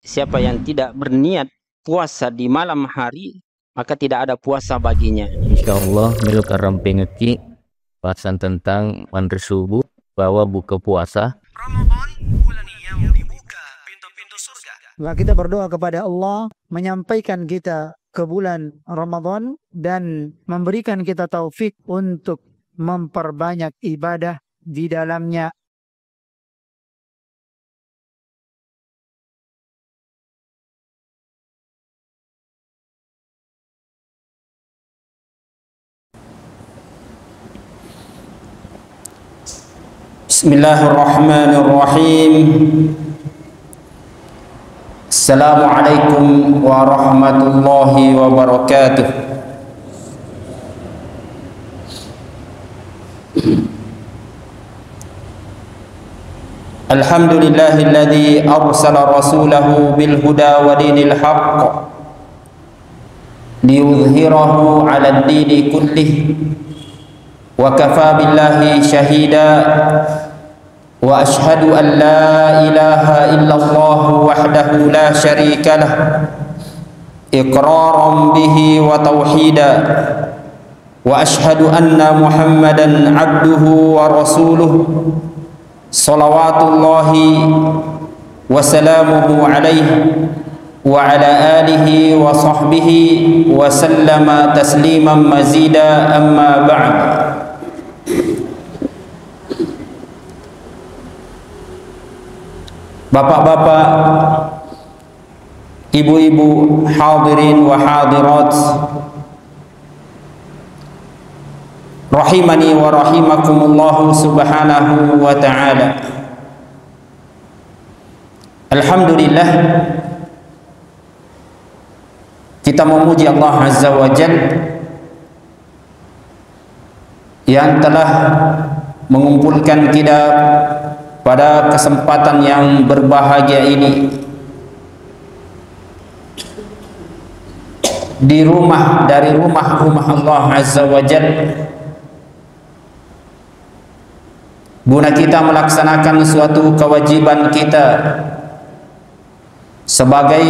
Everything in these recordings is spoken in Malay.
siapa yang tidak berniat puasa di malam hari, maka tidak ada puasa baginya. Insyaallah milu karam pengeki bahasan tentang mandi subuh bahwa buka puasa. Ramadan bulan yang dibuka pintu-pintu surga. Maka kita berdoa kepada Allah menyampaikan kita ke bulan Ramadan dan memberikan kita taufik untuk memperbanyak ibadah di dalamnya. Bismillahirrahmanirrahim. Assalamualaikum warahmatullahi wabarakatuh. Alhamdulillahilladzi arsala rasulahu bil huda wa dinil haqq liyudhhirahu 'ala ad-dini kullih wa kafa billahi shahida. Wa ashhadu an la ilaha illallah wahdahu la syarika lah iqraran bihi wa tauhida. Wa ashhadu anna Muhammadan abduhu wa rasuluh salawatullahi wa salamuhu alaihi wa ala alihi wa sahbihi wa sallama tasliman mazida. Amma ba'd. Bapak-bapak, ibu-ibu, hadirin wa hadirat, rahimani wa rahimakumullah subhanahu wa ta'ala. Alhamdulillah, kita memuji Allah Azza wa Jalla yang telah mengumpulkan kita pada kesempatan yang berbahagia ini di rumah dari rumah-rumah Allah Azza wa Jalla, guna kita melaksanakan suatu kewajiban kita sebagai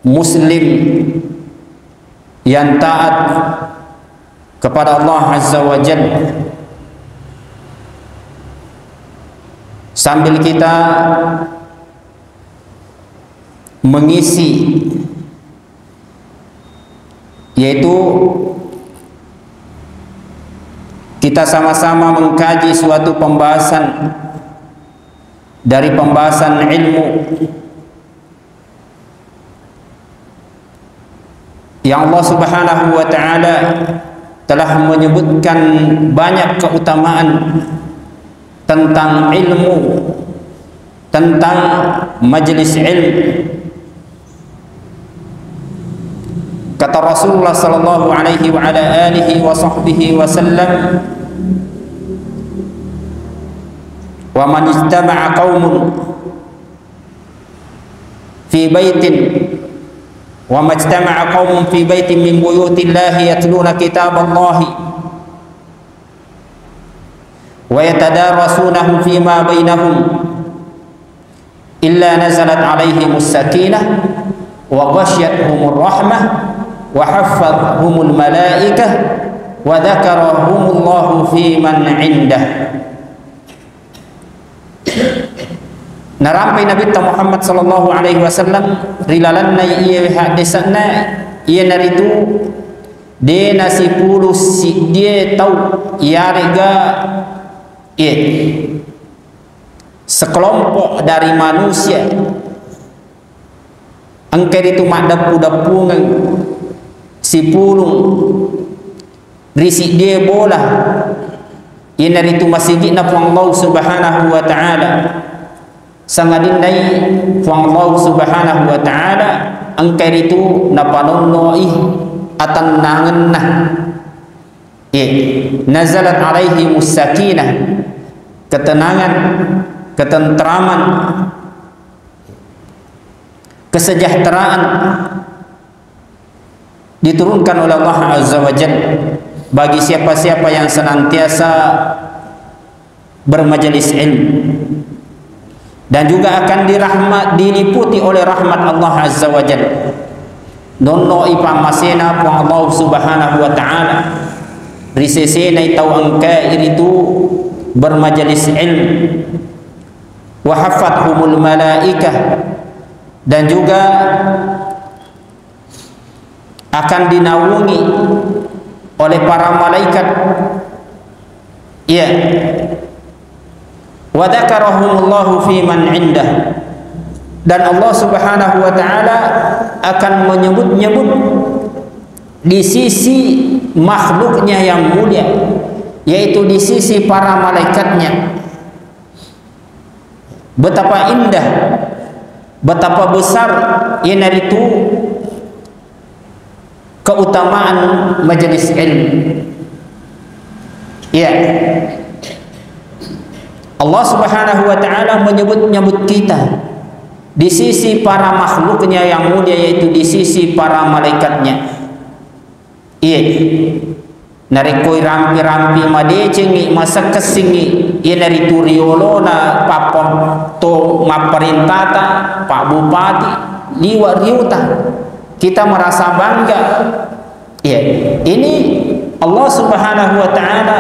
muslim yang taat kepada Allah Azza wa Jalla, sambil kita mengisi, yaitu kita sama-sama mengkaji suatu pembahasan dari pembahasan ilmu yang Allah Subhanahu wa ta'ala telah menyebutkan banyak keutamaan tentang ilmu, tentang majelis ilmu. Kata Rasulullah sallallahu alaihi wa ala alihi wa sahbihi wasallam, wa man ijtama'a qaumun fi baitin wa majtama'a qaumun fi baitin min buyutillahi yatluna kitaballahi wa yatadarasunahu fima bainahum illa nazalat alaihimus sakinah wa ghasyiyatuhumur rahmah wa haffadhumul malaikah wa dzakarahumullahu fi man indah. Narampai Nabi Muhammad sallallahu alaihi wasallam rilalanna ieu hadisna ieu naritu de nasi puluh si dia tahu yarega sekelompok dari manusia engkau itu makdapu-dapungan si pulung risik dia bola yang dari itu masjid na Allah Subhanahu wa ta'ala sangadindai Allah Subhanahu wa ta'ala engkau itu napanonnoi atan nangenna nazalat alaihi musakinah, ketenangan, ketentraman, kesejahteraan diturunkan oleh Allah Azza wa Jalla bagi siapa-siapa yang senantiasa bermajelis ilmu. dan juga akan diliputi oleh rahmat Allah Azza wa Jalla. Nono ipa masena puang Allah Subhanahu wa Ta'ala risesena itau angka itu bermajalis ilmu wa hafathumul malaikah, dan juga akan dinaungi oleh para malaikat. Ya, wa dzakarahumullahu fi man indah, dan Allah Subhanahu wa Ta'ala akan menyebut-nyebut di sisi makhluknya yang mulia, yaitu di sisi para malaikatnya. Betapa indah, betapa besar ini itu keutamaan majelis ilmu. Ya, Allah Subhanahu wa Ta'ala menyebut-nyebut kita di sisi para makhluknya yang mulia, yaitu di sisi para malaikatnya. Iya, narikoi rampi-rampi madecengi masa kesingi iya nari turiolona papom to maperintata Pak Bupati liwa riuta, kita merasa bangga. Iya, ini Allah Subhanahu wa Ta'ala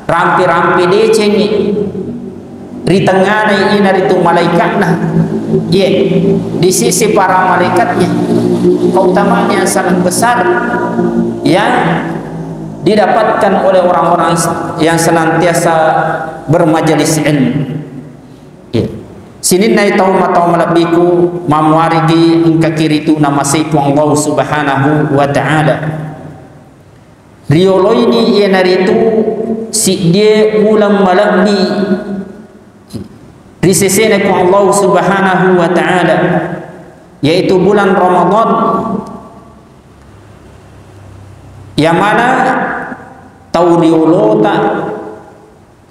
rampi-rampi decengi di tengah ini itu malaikatnya. Iya, di sisi para malaikatnya keutamaan yang sangat besar yang didapatkan oleh orang-orang yang senantiasa bermajelis ilmu. Ya. Sini nai tahu matau malabiku mamuarigi engka kiri tu nama seipu Allah Subhanahu wa Ta'ala. Riolo ini ia naritu si dia ulang malabi risesena ku Allah Subhanahu wa Ta'ala, yaitu bulan Ramadan, yang mana tauriolota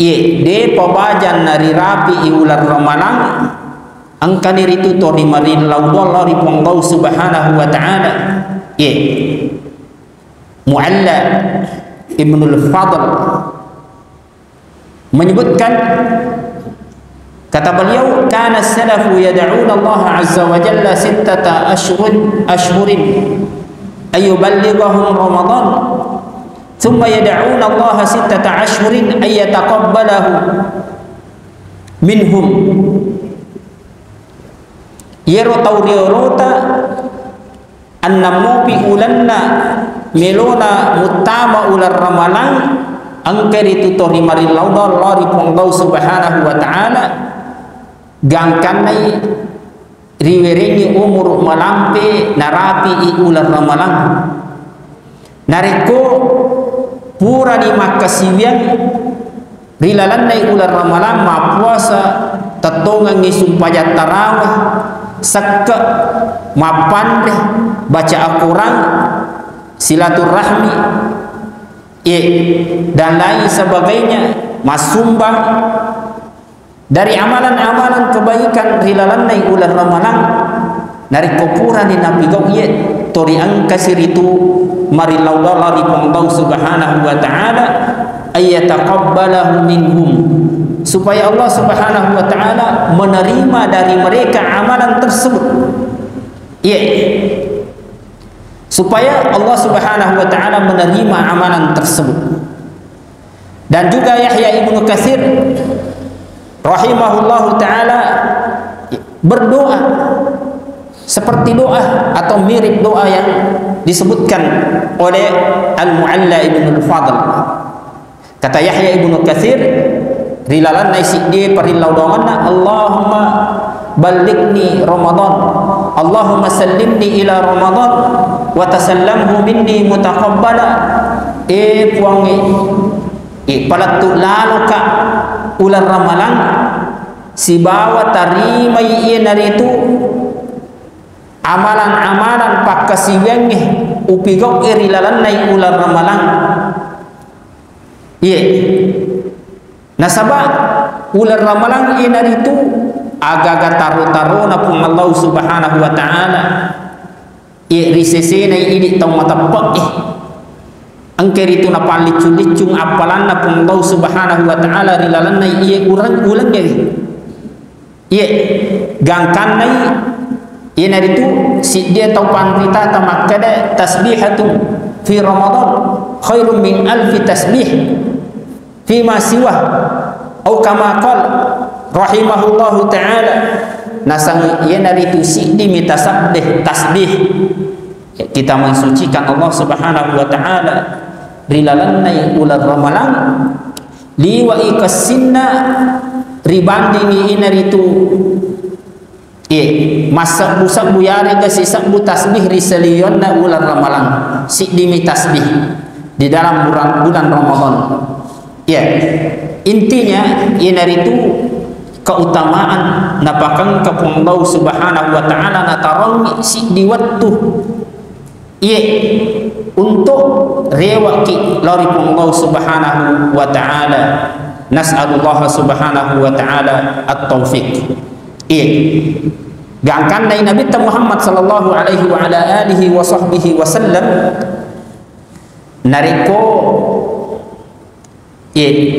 ye de pabajan nari rapi iular ramalang angkani ritu to di marin laudallah ri Allah Subhanahu wa Ta'ala. Ye Mu'alla Ibnul Fadl menyebutkan, kata beliau, kana salafu yad'una Allah Azza wa Jalla sittata ashhurin ayuballighahum Ramadan, thumma yad'una Allah sittata ashhurin ayataqabbalahu minhum. Yero tauriorota annamu bi ulanna melona mutama ular ramalan angkeri tutori mari laudar lari Allah Subhanahu wa Ta'ala gangkanai riwerengi umur malampe narapi ular ramalan nariko pura di makasiwian rilalannai ular ramalan ma puasa tatongan ni sumpaya tarawih sakka ma pandeh baca Al-Quran silaturahmi dan lain sebagainya, masumbang dari amalan-amalan kebaikan rilalannai ular ramalan nari kopuran di nabi kau ye tori angkasir itu mari laudallah Allah Subhanahu wa Ta'ala ayataqabbalahu minhum, supaya Allah Subhanahu wa Ta'ala menerima dari mereka amalan tersebut. Ye, supaya Allah Subhanahu wa Ta'ala menerima amalan tersebut. Dan juga Yahya Ibnu Katsir rahimahullahu ta'ala berdoa seperti doa atau mirip doa yang disebutkan oleh Al-Mu'alla Ibnul Fadl. Kata Yahya Ibnu Katsir, rilalan naisi dia perilaudonganna, Allahumma ballighni Ramadan, Allahumma sallimni ila Ramadan wa tasallamhu minni mutaqabbala. Puangi palatu lalu ka ular ramalan si bawa tarima iya naritu amalan-amalan pakasiwenge upigok irilalan nai ular ramalan. Iya, nasabah ular ramalan iya naritu agaga taru-taru na pun Allah Subhanahu wa Ta'ala risesena ini tau matapak angker itu na palicung-licung apalan na pun Allah Subhanahu wa Ta'ala rilalan na iya ulang jadi Iya, gangkan nai ina itu si dia tahu panrita tamakada tasbihatu fi Ramadan khairum min alfi tasbih fi ma siwa atau kama qala rahimahullahu taala nasang ina itu si di mitasabih tasbih kita mensucikan Allah Subhanahu wa taala rilalannai ular ramalan liwa ikassinna ribandingi ina itu masak busak buyari ke si sabbu tasbih risalion na ular ramalan si dimi tasbih di dalam bulan Ramadan. Ya, intinya ina itu keutamaan napakan kepada Allah Subhanahu wa taala natarong si di waktu untuk rewaki lari Allah Subhanahu wa taala. Nas'alullah Subhanahu wa taala at-taufiq. Gangkan dari Nabi Muhammad sallallahu alaihi wa ala alihi wa sahbihi wasallam nariko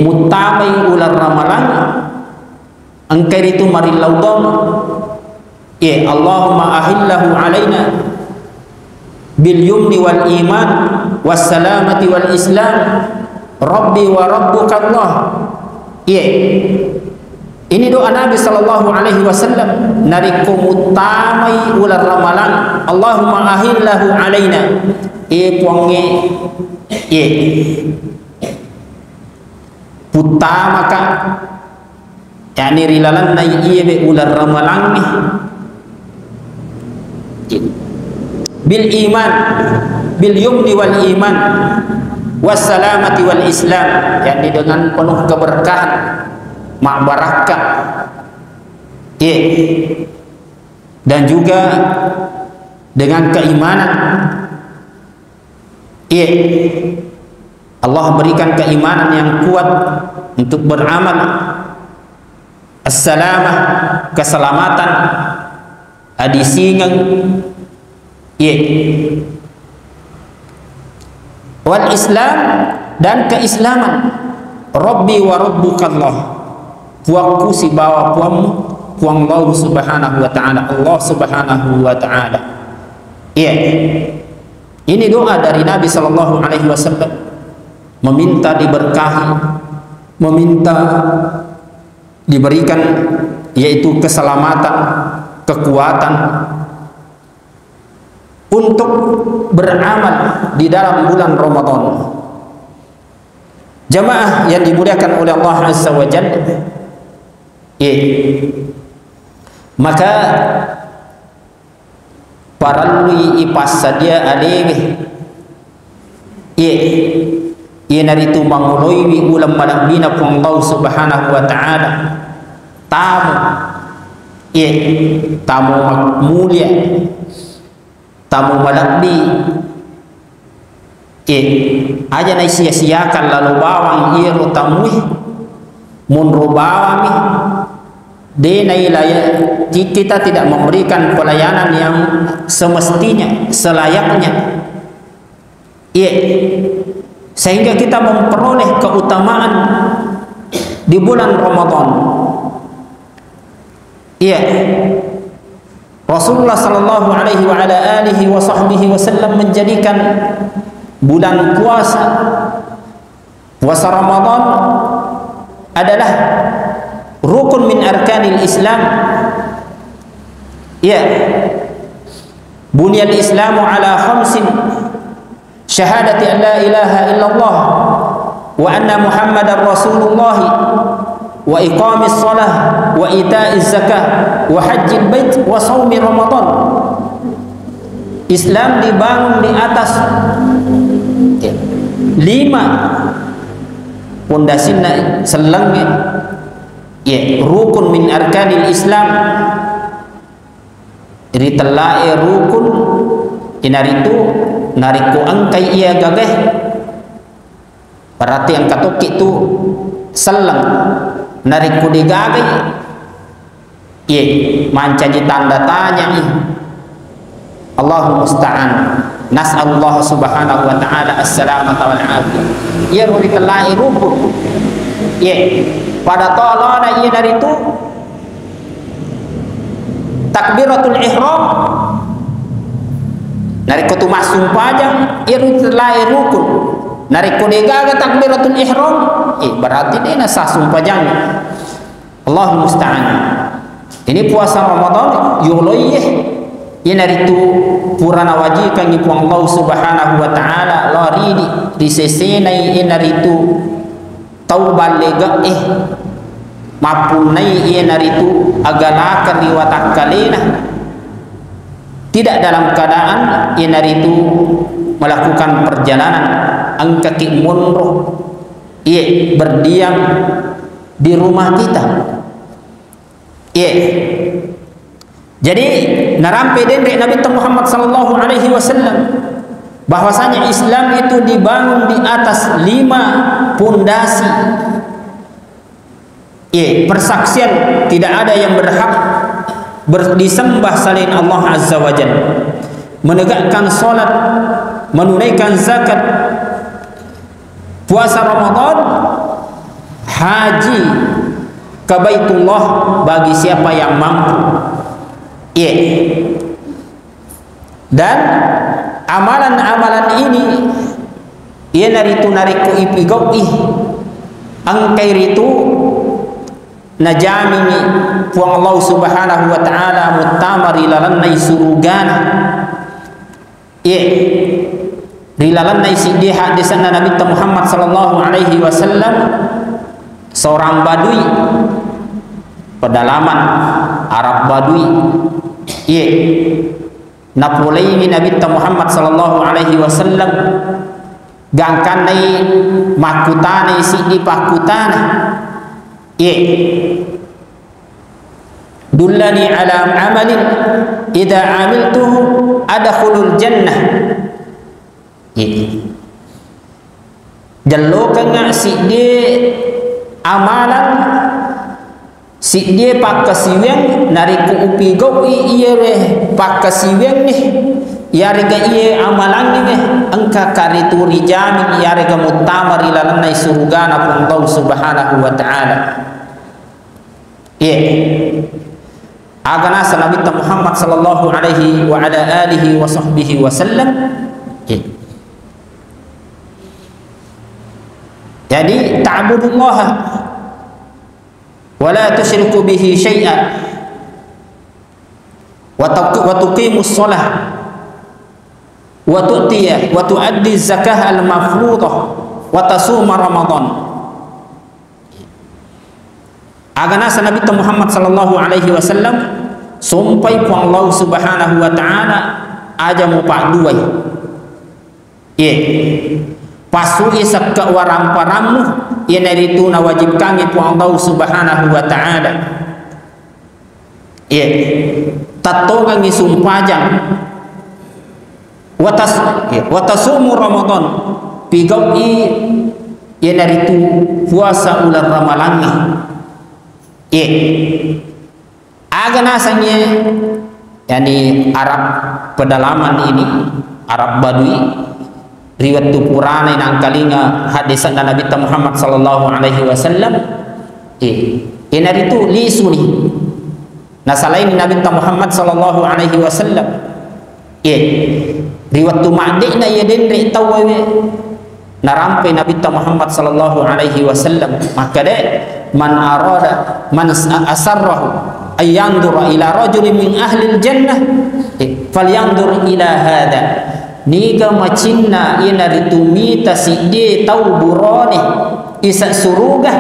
mutamai ular ramalan angker itu marilaudon Allahumma ahillahu alaina bil yumni wal iman was salamati wal islam rabbi wa rabbuka Allah. Ini doa Nabi sallallahu alaihi wasallam nariku mutamai ular ramalan Allahumma ahillahu alaina puange putama ka yani rilalan nai be ular ramalan bil iman bil yumni wal iman wassalamati wal islam, yakni dengan penuh keberkahan, barakah, dan juga dengan keimanan. Allah berikan keimanan yang kuat untuk beramal. Assalamah, keselamatan, adisingang, wal Islam, dan keislaman. Rabbi wa rabbukallah, puangku si bawa puangmu, puang Allah subhanahu wa ta'ala, Allah subhanahu wa ta'ala. Ini doa dari Nabi sallallahu alaihi wasallam, meminta diberkahi, meminta diberikan yaitu keselamatan, kekuatan untuk beramal di dalam bulan Ramadan. Jamaah yang dimuliakan oleh Allah Azza wa Jalla, maka para lui ipas sadia adewe naritu manguloi wi ulam malabina pun Allah subhanahu wa ta'ala tamu mulia, tamu malabdi aja na sia-siakan lalu bawang iro tamui munro bawang kita tidak memberikan pelayanan yang semestinya, selayaknya, sehingga kita memperoleh keutamaan di bulan Ramadan. Rasulullah sallallahu alaihi wa ala alihi wa sahbihi wasallam menjadikan bulan puasa Ramadan adalah rukun min arkanil Islam. Bunyal Islamu ala khamsin, syahadati an la ilaha illallah wa anna Muhammadar Rasulullah wa iqamis salah wa ita'iz zakah wa hajjil bait wa shaumi Ramadan. Islam dibangun di atas 5 pondasinya selengnya, rukun min arkanil Islam. Jadi telah rukun inaritu nariku angkai ia gagah berarti yang katukik itu seleng nariku digagai manca di tanda tanya Allahumma musta'an. Nas'alullah subhanahu wa ta'ala as-salamata wal afiyah. Ruli telah rukun pada tolong ia dari itu takbiratul ihram nariko tu masung pajang iru lai rukun nariko degaga takbiratul ihram berarti dia na sah sumpah jang. Allah musta'an. Ini puasa Ramadan yuloyeh inaritu purana wajikan ipu Allah subhanahu wa ta'ala lari di sesenai inaritu tauban lega mapunai inaritu agalakan riwatak kalena tidak dalam keadaan inaritu melakukan perjalanan angkaki munroh berdiam di rumah kita. Jadi narampe dendek Nabi Muhammad sallallahu alaihi wasallam bahwasanya Islam itu dibangun di atas 5 pondasi. Persaksian tidak ada yang berhak disembah selain Allah azza wajalla, menegakkan salat, menunaikan zakat, puasa Ramadan, haji ke Baitullah bagi siapa yang mampu. Dan amalan-amalan ini naritu nariku ipigau angkai ritu najamini puang Allah subhanahu wa ta'ala mutamari lalannai surugana rilalannai sidih hadisan Nabi Muhammad sallallahu alaihi wasallam seorang badui pedalaman Arab badui napulai Nabi Muhammad sallallahu alaihi wasallam gangkanai makutana sidi pakutana dullani ala amalin idza amiltuhu adkhulul jannah jallokan sidi amalan si dia pakasiweng nariku upi go iya pakasiweng nih ya rega iya amalan nih engka karitu rijamin ya rega mutamar ilalannai surgana pun Allah subhanahu wa ta'ala. Agana Nabi Muhammad sallallahu alaihi wa ala alihi wa sahbihi wasallam. Jadi ta'budullah wa la tusyriku bihi syai'an wa tuqimus shalah wa tu'tiya wa tu'addi zakah al-mafruḍah wa tasuma Ramadan. Agana Nabi Muhammad sallallahu alaihi wasallam sampai ku Allah subhanahu wa ta'ala aja mu pak duai pasu isak ke waram-paramu naritu na wajib kangi ku Allah subhanahu wa ta'ala tatongang isumpajang watasumu Ramadan pigau naritu puasa ular ramalangi agana sanya yani Arab pedalaman ini Arab Badui riwayat tu Purana yang kalinga hadisan Nabi Muhammad sallallahu alaihi wasallam enar itu lisuni nah selain Nabi Muhammad sallallahu alaihi wasallam riwayat tu ma'dina ya dendre tawawe narampe Nabi Muhammad sallallahu alaihi wasallam maka de man arada man asarrahu ay yanzura ila rajulin min ahli jannah falyanzur ila hada niga macinna inaritumita si de tau burone isa suruga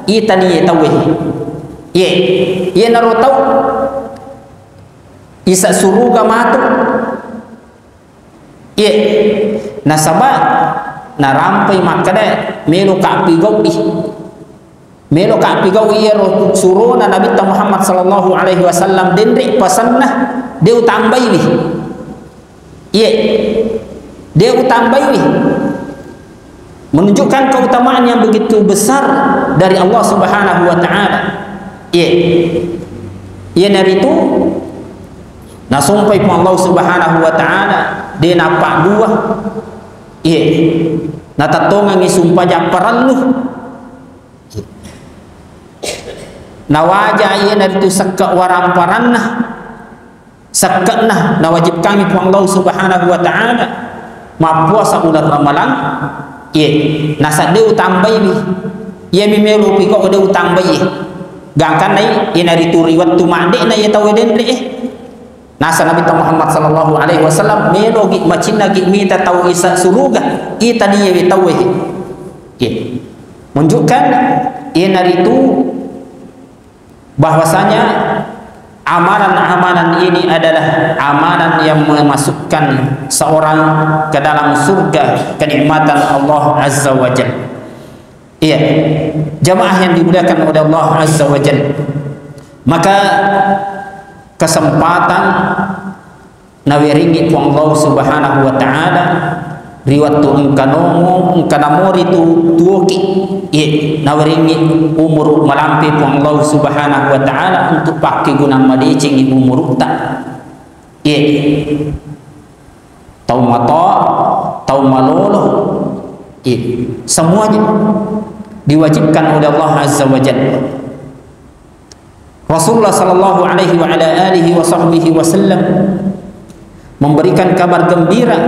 itani taweh ye naro tau isa suruga matu nasaba narampai makada melo kapi gobi melo kapi gobi ro suruna Nabi Muhammad sallallahu alaihi wasallam dendre pasannah dia tambah ini dia tambah ini menunjukkan keutamaan yang begitu besar dari Allah subhanahu wa ta'ala dari itu nah sampai Allah subhanahu wa ta'ala dia nampak dua nah tatongan isumpah jamparan lu nah wajah dari itu sekak waram paranah sakatna na wajib kami ku Allah Subhanahu wa taala ma puasa ulah ramalan ye nasa deu tambai bi ye mi melu pi ko deu tambai gangkan nai inari tu riwat tu mande na ye taweden le nasa Nabi Muhammad sallallahu alaihi wasallam melo gi macina gi mita tau isa suruga ita dia tawe ye menunjukkan inari tu bahwasanya amalan-amalan ini adalah amalan yang memasukkan seorang ke dalam surga kenikmatan Allah Azza wa Jalla. Iya, jamaah yang dimuliakan oleh Allah Azza wa Jalla. Maka kesempatan nawiringi ku Allah Subhanahu wa taala riwat tu engkanamori tu tuoki ye nawiringi umur malampi ku Allah Subhanahu wa taala untuk pakai guna madicing umur ta ye tau mata tau malolo ye semuanya diwajibkan oleh Allah Azza wa Jalla. Rasulullah sallallahu alaihi wa ala alihi wa sahbihi wasallam memberikan kabar gembira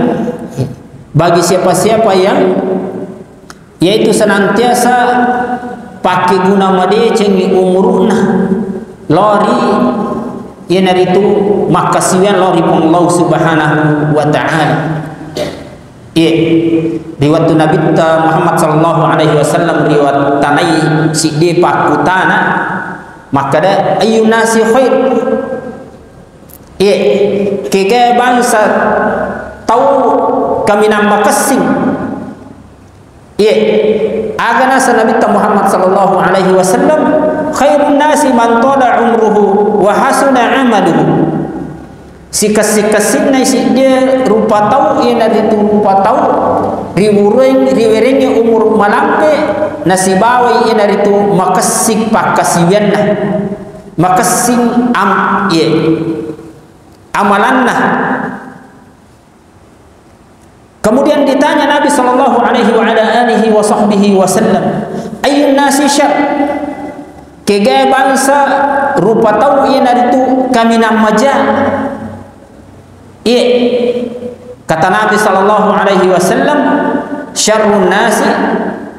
bagi siapa-siapa yang yaitu senantiasa pakai guna madeceng umurna lori yang itu makasian lori pun Allah Subhanahu wa taala. Riwayat Nabi Muhammad sallallahu alaihi wasallam riwayat tanai si de pakutana maka da ayyun nasi khair kege bangsa tahu kami nama kasing agana Nabi Muhammad sallallahu alaihi wasallam khairun nasi man tala umruhu wa hasuna amaluhu sikas-sikasin na si dia rupa tahu ina itu rupa tahu riwerengnya umur malampe nasibawai ina itu makasik pakasian na makasing amalanna. Kemudian ditanya Nabi sallallahu alaihi wa ala alihi wa sahbihi wasallam ayyun nasi syar kege bangsa rupa tahu ina itu kami namaja kata Nabi sallallahu alaihi wasallam syarrun nasi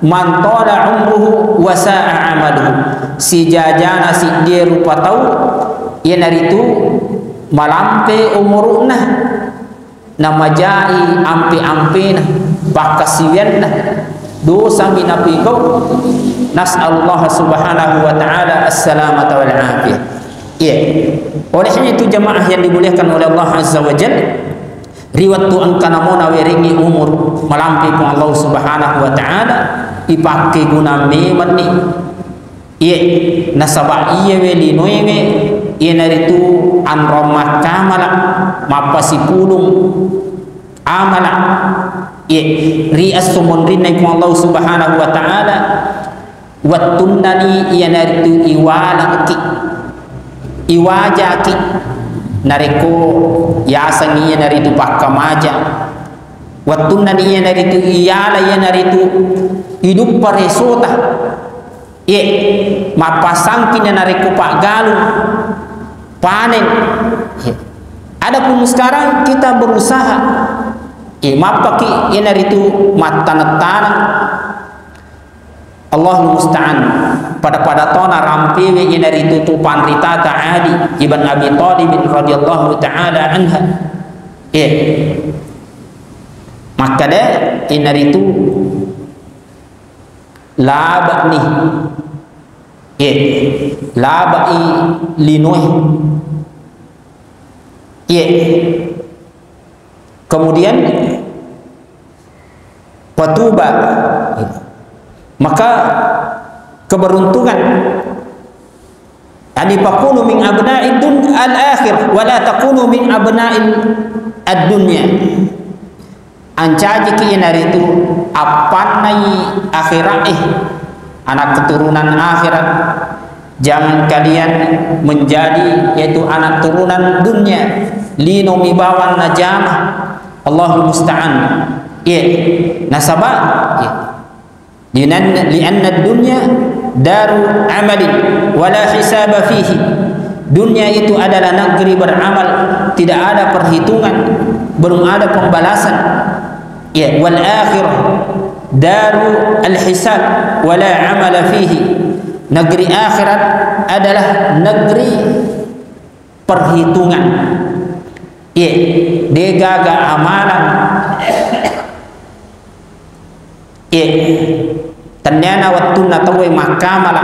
man tala umruhu wa sa'a amaluhu si jajana si dia rupa tahu ina itu malampe umurna nama jai ampi-ampina bakasiyanna dosa minapi kau nas'alullah subhanahu wa ta'ala as-salamata wal afiyah. Olehnya itu jamaah yang dimuliakan oleh Allah Azza wa Jalla riwat tu angkanamona weringi umur malampi ku Allah Subhanahu wa ta'ala ipake guna meman ni nasaba iya weli noyeme naritu anromah kamala mapasi pulung amala rias sumon rinay ku Allah Subhanahu wa ta'ala wattundani naritu iwala iwajaki nareko yasangi naritu pakamaja wattuna ni naritu iyala naritu hidup paresota mapasangki nareko pak galu panen. Adapun sekarang kita berusaha mapaki naritu matanetana Allahul musta'an pada tona rampewe inari itu panrita ta'adi ibn Abi Thalib radhiyallahu ta'ala anha maka dah inari itu labak nih labai linuh kemudian patuba maka keberuntungan ani pakunu min abna'id al-akhir wa la takunu min abna'il ad-dunya ancaji ki inaritu apanai akhirat anak keturunan akhirat jangan kalian menjadi yaitu anak turunan dunia lino mibawan najamah Allahul musta'an nasabah lianna dunya daru amalin wala hisaba fihi dunia itu adalah negeri beramal, tidak ada perhitungan, belum ada pembalasan. Ya, wal akhirah daru al-hisab wala amala fihi. Negeri akhirat adalah negeri perhitungan. Ya, dia gagal amalan. Ya, ternyata waktu natawai makamala.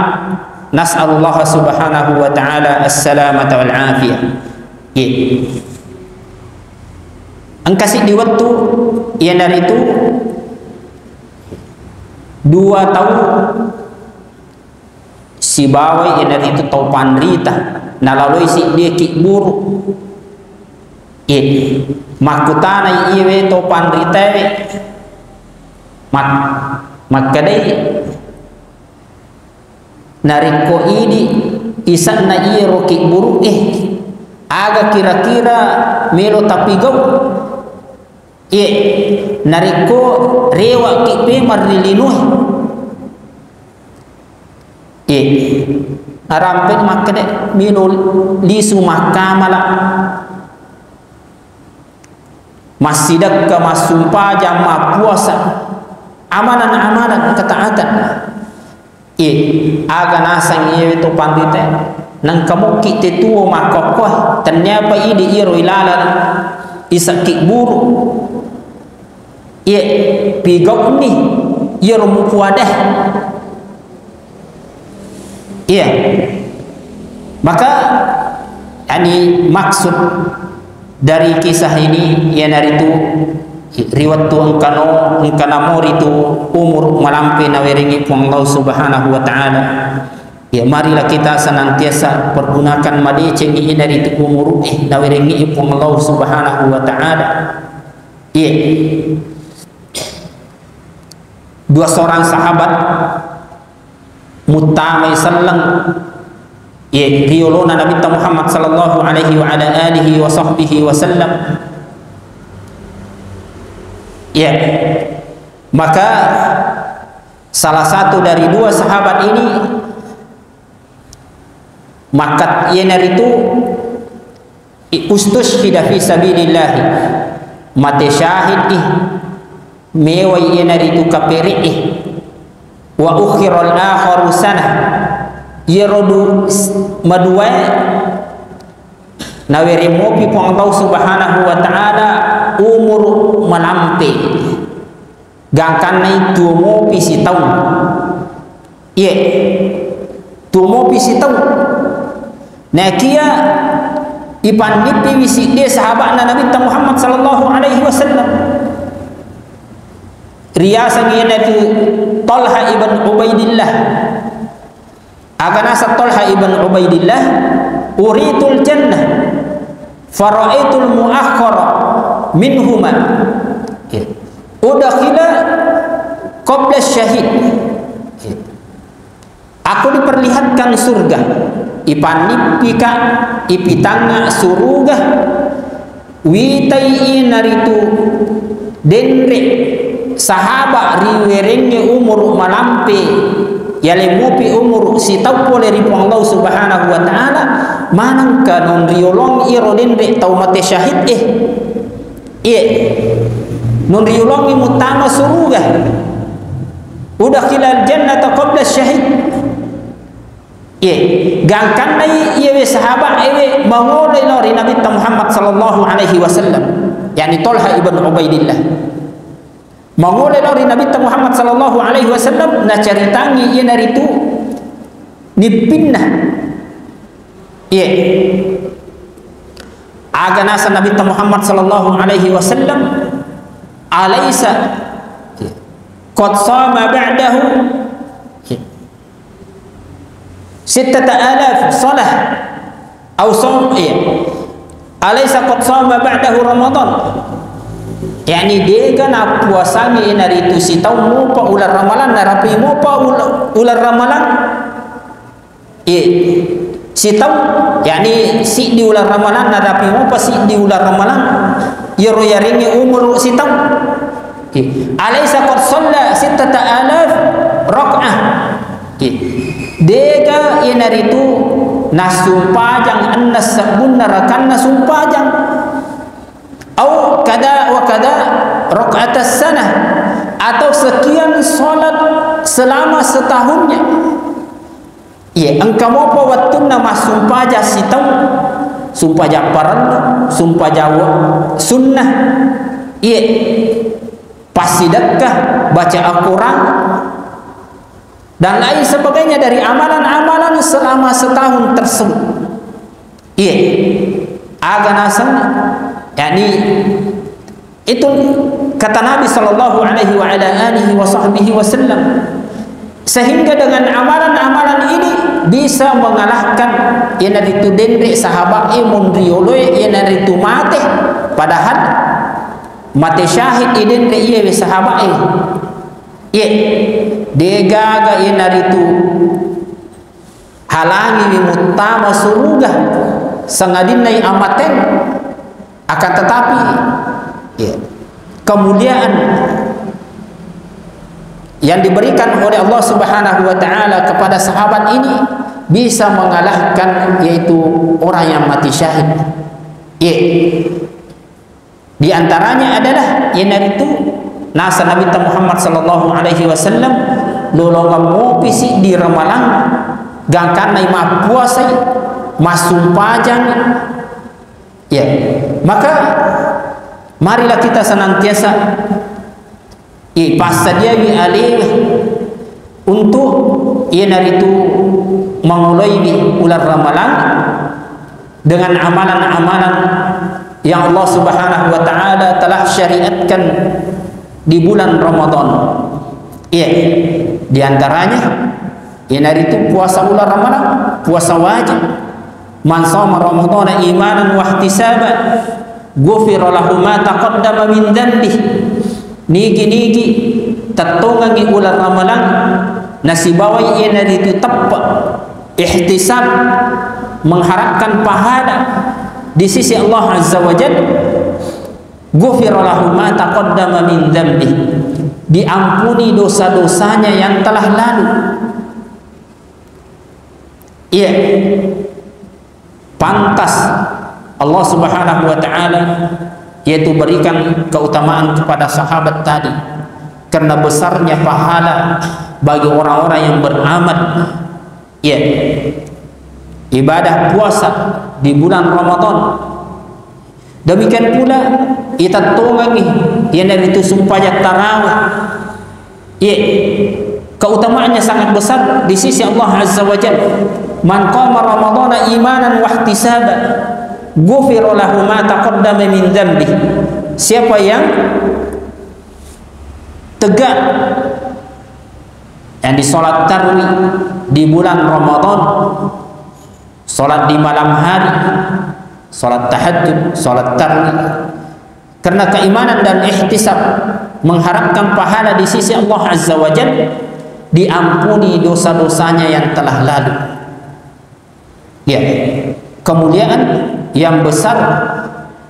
Nas'alullah subhanahu wa ta'ala as-salamata wal afiyah. Ya. Angkasih di waktu yang dari itu 2 tahun si bawai yang dari itu tau pandrita nalalui si dia kik buruk. Ya. Makutana iwe tau pandrita we makadai nariko ini isan na iya roki buru aga kira-kira melo tapi gau nariko rewa kipe marilinuh arampet makade melo lisu makamala masidak ke masumpa jama puasa amanan-amanan ketaatan. Aga nasang iya itu pandite nang kamu kite tuo makokoh ternyata ini iro ilalan isakik buru pigok ni iro mukuadah. Maka ini maksud dari kisah ini ya dari itu riwayat tu engkana itu umur malampe nawerengi ku Allah subhanahu wa ta'ala. Ya marilah kita senantiasa pergunakan madeceng ini dari itu umur nawerengi ku Allah subhanahu wa ta'ala. Dua seorang sahabat mutamai sallang riolona Nabi Muhammad sallallahu alaihi wa ala alihi wa sahbihi wa sallam. Maka salah satu dari 2 sahabat ini makat yenar itu ustushhida fi sabilillah mate syahid mewai yenar itu kaperi wa ukhiral akharu sana yerodu madua nawere mopi po Allah subhanahu wa ta'ala umur malampe gangkan na itu mopi si tahun tu mopi si tahun na kia ipandipi wisi dia sahabat na Nabi Muhammad sallallahu alaihi wasallam riasa ngina tu Talha ibn Ubaidillah aganasa Talha ibn Ubaidillah uritul jannah faraitul muakhkhara minhuma udakhila qabla syahid. Aku diperlihatkan surga ipanipika ipitanga surga witai naritu denre sahaba riwerenge umur malampe yale mupi umur si tawpole ri Allah subhanahu wa ta'ala manangka non riolong iro denre tau mate syahid non riolong mutama surga udah khilal jannata qabla syahid gangkan nai iwe sahabat iwe mangolai lori Nabi Muhammad sallallahu alaihi wasallam yani Talha ibn Ubaidillah mangolai lori Nabi Muhammad sallallahu alaihi wasallam na caritangi ia naritu nipinnah aga nasa Nabi Muhammad sallallahu alaihi wasallam alaysa qad sama ba'dahu 6,000 salah atau som alaysa qad sama ba'dahu Ramadan yani dia kan puasanya nari itu si tahu mupa ular ramalan narapi mupa ular ramalan si tahu yani si di ular ramalan narapi mupa si di ular ramalan yaro yaringi umur si tahu alaysa qad shalla 6,000 rakaah dega inaritu nasumpajang annas sabunna rakan nasumpajang au kada wa kada raq'atas sanah, atau sekian salat selama setahunnya. Ya, engkau apa wattuna masumpaja sitau, sumpaja fardu, sumpaja sunnah. Iya, pasti sedekah, baca Al-Quran dan lain sebagainya dari amalan-amalan selama setahun tersebut. Iya, aganasan, yakni itu kata Nabi sallallahu alaihi wasallam, sehingga dengan amalan-amalan ini bisa mengalahkan yang itu dendre sahabat mundrioloi yang itu mate, padahal mate syahid dendre iya sahabat iya degaga yang itu halangi mutama surga sangadinai amaten, akan tetapi ya, kemuliaan yang diberikan oleh Allah Subhanahu wa taala kepada sahabat ini bisa mengalahkan yaitu orang yang mati syahid. Ya. Di antaranya adalah yang itu nasa Nabi Muhammad sallallahu alaihi wasallam lolongam ngopi si di ramalan gangkan nai ma puasa masumpajang. Ya. Maka marilah kita senantiasa pasadia bi alih untuk itu mengulai bulan Ramadan dengan amalan-amalan yang Allah Subhanahu wa taala telah syariatkan di bulan Ramadan. Iya, di antaranya itu puasa bulan Ramadan, puasa wajib. Man shoma Ramadhana imanan wa ihtisaban ghufira lahu ma taqaddama min dhanbihi. Niki tatongangi ular ramalan nasibawai ina itu tepat ihtisab mengharapkan pahala di sisi Allah Azza wa Jalla. Ghufira lahu ma taqaddama min dhanbi, diampuni dosa-dosanya yang telah lalu. Iya, pantas Allah Subhanahu wa taala yaitu berikan keutamaan kepada sahabat tadi karena besarnya pahala bagi orang-orang yang beramal ya ibadah puasa di bulan Ramadan. Demikian pula kita tongangi yang dari itu sumpah tarawih ya, keutamaannya sangat besar di sisi Allah Azza wa Jalla. Man qama ramadhana imanan wa ihtisaban ghufira lahu ma taqaddama min dhanbi. Siapa yang tegak yang di salat tarawih di bulan Ramadan, salat di malam hari, salat tahajud, salat tarawih karena keimanan dan ihtisab mengharapkan pahala di sisi Allah Azza wa Jalla, diampuni dosa-dosanya yang telah lalu. Ya, kemuliaan yang besar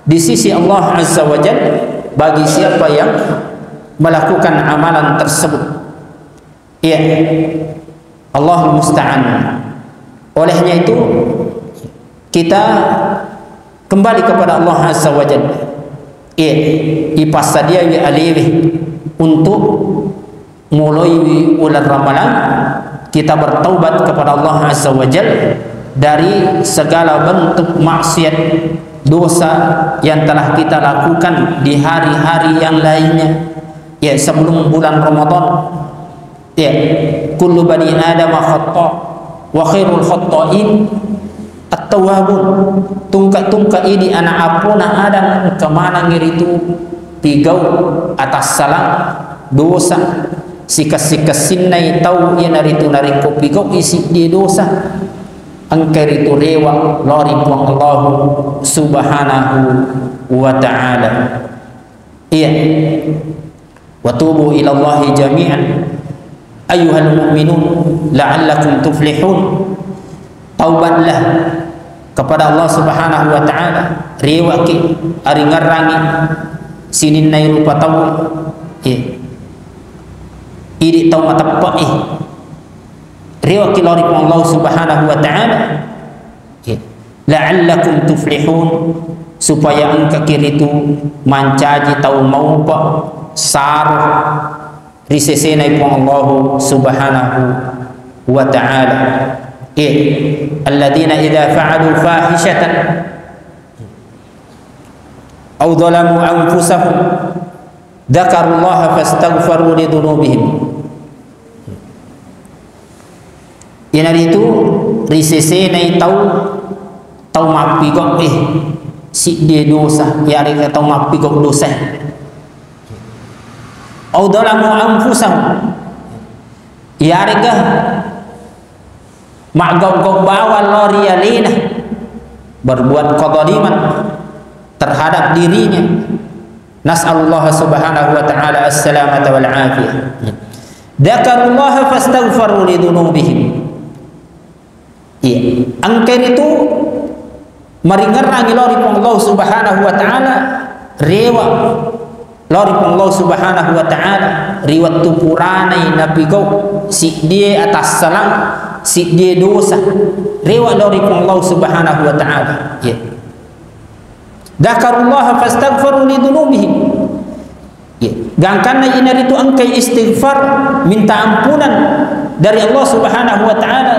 di sisi Allah Azza wa Jalla bagi siapa yang melakukan amalan tersebut. Ya, Allahul musta'an. Olehnya itu kita kembali kepada Allah Azza wa Jalla. Ya, ipasadia wi aliwi untuk mulai bulan Ramadan kita bertaubat kepada Allah Azza wa Jalla dari segala bentuk maksiat dosa yang telah kita lakukan di hari-hari yang lainnya ya sebelum bulan Ramadan. Ya, kullu bani adam khata' wa khairul khata'in at-tawwabun. Tungka ini anak apuna adam kemana ngiritu tigau atas salah dosa sikas-sikas sinnai tau ya naritu nariko pigau isi di dosa angker itu rewa lori puang Allah Subhanahu wa ta'ala. Iya, wa tubu ila Allah jami'an ayyuhal mu'minun la'allakum tuflihun. Taubatlah kepada Allah Subhanahu wa ta'ala, rewa ki ari ngarangi sinin nai rupa tau idi tau matapai rewa ki lori puang Allah Subhanahu wa ta'ala la'allakum tuflihun, supaya engkau kiritu mancaji tau mau pa saruh risesenai pun Allah subhanahu wa ta'ala. Alladzina idza fa'alu fahishatan aw dhalamu anfusahum dzakarullaha fastaghfaru li dzunubihim. Yang itu risesenai tau mapi kok si dia dosa, ya reka tau mapi kok dosa. Aw dhalamu anfusahum, ya reka mak-gok bawa lori alina berbuat kezaliman terhadap dirinya. Nas'alullah subhanahu wa ta'ala as-salamata wal afiyah. Dzakarullaha fastaghfaru li dzunubihim. Angker itu meringerangi lori Allah subhanahu wa ta'ala rewa lori Allah subhanahu wa ta'ala riwat tupuranai nabi kau si dia atas salam si dia dosa rewa lori Allah subhanahu wa ta'ala. Dzakarullaha fastaghfaru li dzunubihim. Gangkana ina itu angkai istighfar, minta ampunan dari Allah subhanahu wa ta'ala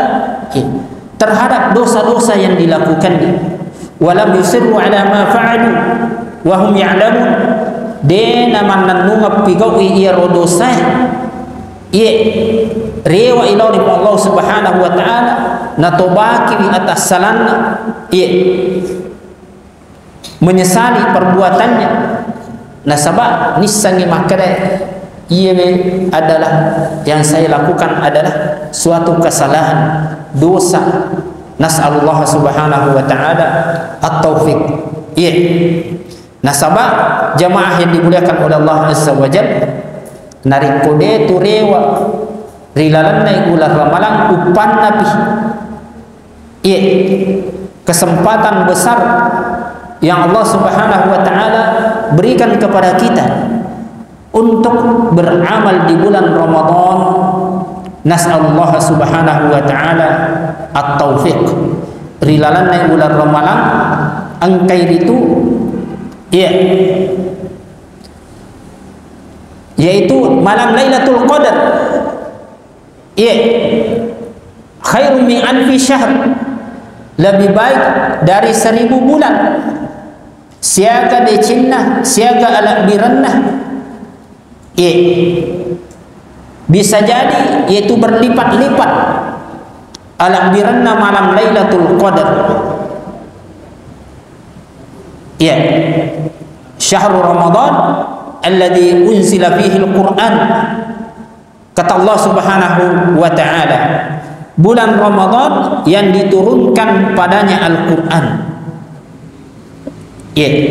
terhadap dosa-dosa yang dilakukannya. Walam yusirru ala ma fa'alu wa hum ya'lamun. Dena manannunga pigawi iya rodosa rewa ilori Allah subhanahu wa ta'ala natobaki di atas salanna menyesali perbuatannya. Nasabah nisangi makada adalah yang saya lakukan adalah suatu kesalahan, dosa. Nas'alullah subhanahu wa ta'ala at-taufiq. Nasabah jamaah yang dimuliakan oleh Allah azza wa jalla narik kode tu rewa rilalan naik ular ramalang upan nabi. Kesempatan besar yang Allah subhanahu wa ta'ala berikan kepada kita untuk beramal di bulan Ramadan. Nas'alullah subhanahu wa ta'ala at-taufiq. Rilalan naik ular ramalang angkai itu yaitu malam Lailatul Qadar. Khairum min alfi syahr, lebih baik dari 1000 bulan. Siaga de cinnah, siaga ala birannah. Bisa jadi yaitu berlipat-lipat. Ala birannah malam Lailatul Qadar. Syahrul Ramadan alladzi unzila fihi al-Qur'an. Kata Allah subhanahu wa ta'ala, bulan Ramadan yang diturunkan padanya Al-Quran.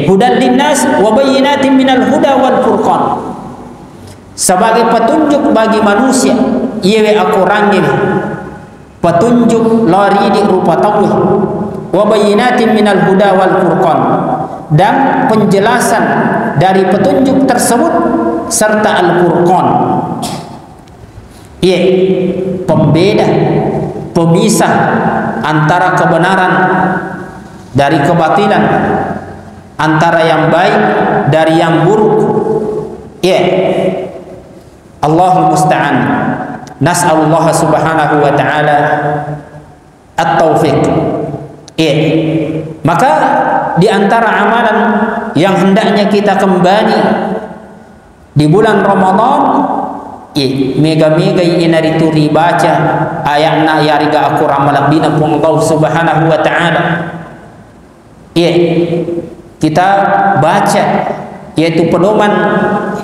Hudan linnas wa bayyinatin minal huda wal furqan. Sebagai petunjuk bagi manusia, Al-Quran ini petunjuk lari di rupa tauhid, wa bayyinatin minal huda wal furqan, dan penjelasan dari petunjuk tersebut serta Al-Furqan. Pembeda, pemisah antara kebenaran dari kebatilan, antara yang baik dari yang buruk. Allahul musta'an. Nas'alullah subhanahu wa ta'ala at-taufiq. Maka di antara amalan yang hendaknya kita kembali di bulan Ramadan, mega-mega inari turi baca ayatna yariga aku ramalan bina pun Allah subhanahu wa ta'ala. Kita baca yaitu pedoman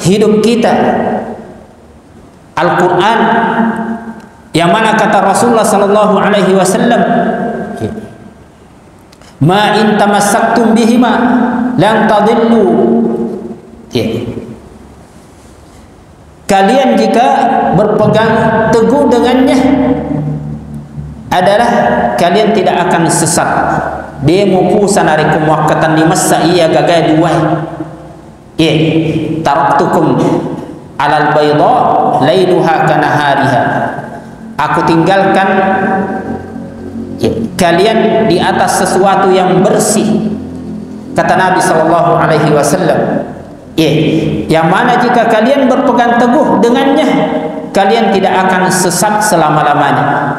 hidup kita Al-Quran, yang mana kata Rasulullah sallallahu alaihi wasallam, ma in tamassaktum bihima lan tadillu. Kalian jika berpegang teguh dengannya adalah kalian tidak akan sesat. Demo pusanarikum waqatan di masa iya gagai dua. Taraktukum alal bayda lailuha kanahariha. Aku tinggalkan kalian di atas sesuatu yang bersih, kata Nabi sallallahu alaihi wasallam. Yang mana jika kalian berpegang teguh dengannya, kalian tidak akan sesat selama-lamanya.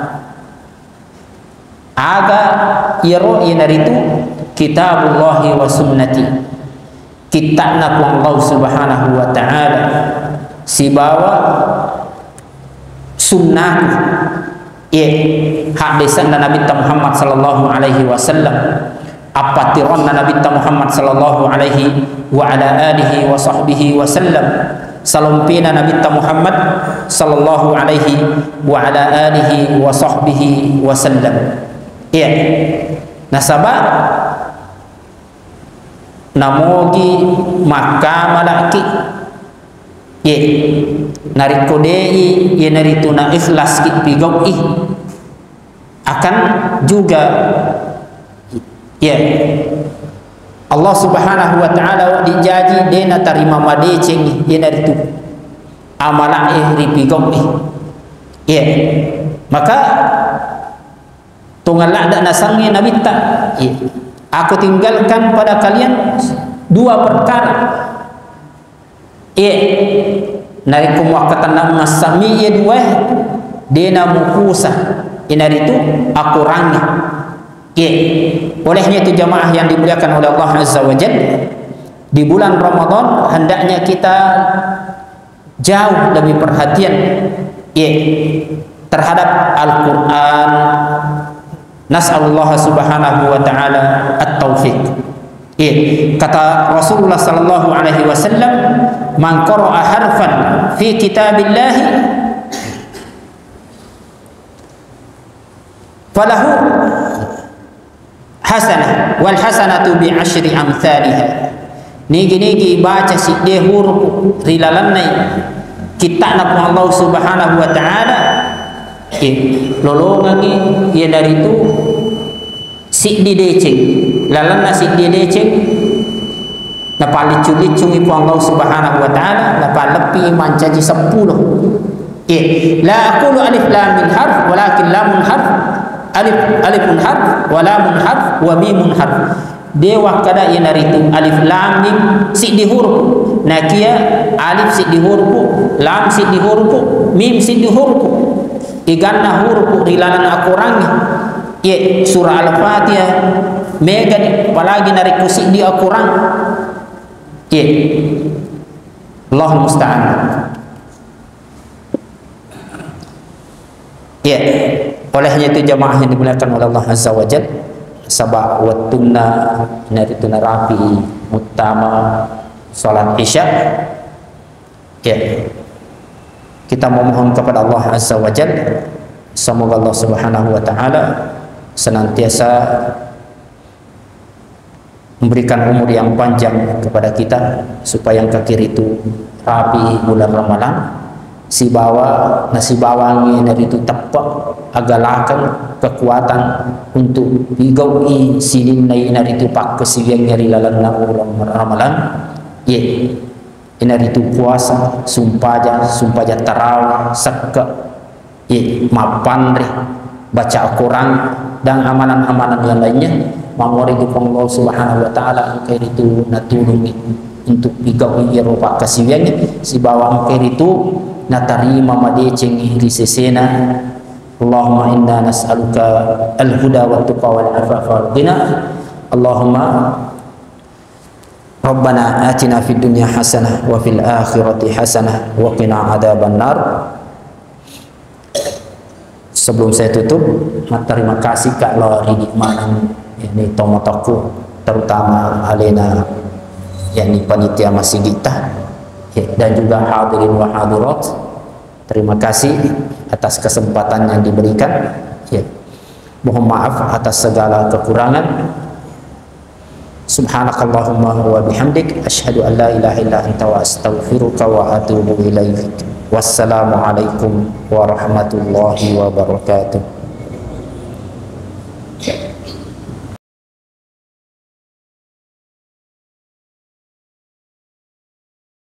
Aga yaro inaritu kitabullahi wa sunnati, kitabna Allah subhanahu wa ta'ala, si bawa sunnah hadisan Nabi Muhammad sallallahu alaihi wasallam, apa tiron Nabi Muhammad sallallahu alaihi wa ala alihi wa sahbihi wasallam, salumpina Nabi Muhammad sallallahu alaihi wa ala alihi wa sahbihi wasallam. Nasabah namogi makamalaki narikodei narituna ikhlas ki pigau akan juga Allah subhanahu wa ta'ala dijaji dena tarima madeceng naritu amala ripigau maka tungalak dak nasangi Nabi tak aku tinggalkan pada kalian dua perkara. Narikum wakatan ngasami dua dena mukusa inaritu aku rangi. Olehnya itu jamaah yang dimuliakan oleh Allah Azza wa Jalla, di bulan Ramadan hendaknya kita jauh lebih perhatian terhadap Al-Quran. Nas'alullah subhanahu wa ta'ala at-taufiq. Kata Rasulullah sallallahu alaihi wasallam, man qara'a harfan fi kitabillah falahu hasanah wal hasanatu bi asyri amsalha. Nigi baca si de huruf rilalannai kitabna Allah subhanahu wa ta'ala lolongangi ya dari itu si di deceng lalanna si di deceng napa licu-licu iku Allah subhanahu wa ta'ala napa lepi mancaji 10 la aqulu alif lam min harf walakin lamun harf alifun harf wa lamun harf wa mimun harf dewa kada ya dari itu alif lam mim si di huruf nakia alif si di huruf lam si di huruf mim si di huruf iganna huruf rilalan akurangi surah Al-Fatihah mega apalagi dari kusik di akurang Allah musta'an. Olehnya itu jamaah yang dimuliakan oleh Allah Azza wa Jalla, sabah wattunna narituna rapi utama salat isya. Kita memohon kepada Allah Azza wa Jalla, semoga Allah Subhanahu wa ta'ala senantiasa memberikan umur yang panjang kepada kita, supaya yang kekir itu rapi bulan Ramadan, si bawa nasi bawang dari itu tepat agalakan kekuatan untuk bigawi silin dari itu pak kesiang nyari lalan Ramadan. Inar itu puasa sumpah aja tarawih sekak mapan baca Al-Quran dan amalan-amalan yang lainnya mengori itu Allah Subhanahu wa ta'ala angker itu natulungi untuk bigawi Eropa kasiwiannya si bawah angker itu natarima madeceng iri sesena. Allahumma inna nas'aluka al-huda wa tuqa wal afafa wal ghina. Allahumma Rabbana atina fid dunya hasanah wa fil akhirati hasanah wa qina adzaban nar. Sebelum saya tutup, terima kasih Kak Lori di mana ini tomotoku, terutama Alena yakni panitia masjid kita dan juga hadirin wa hadirat. Terima kasih atas kesempatan yang diberikan. Mohon maaf atas segala kekurangan. Subhanakallahumma wa bihamdik asyhadu an la ilaha illa anta wa astaghfiruka wa atubu ilaik. Wassalamualaikum warahmatullahi wabarakatuh.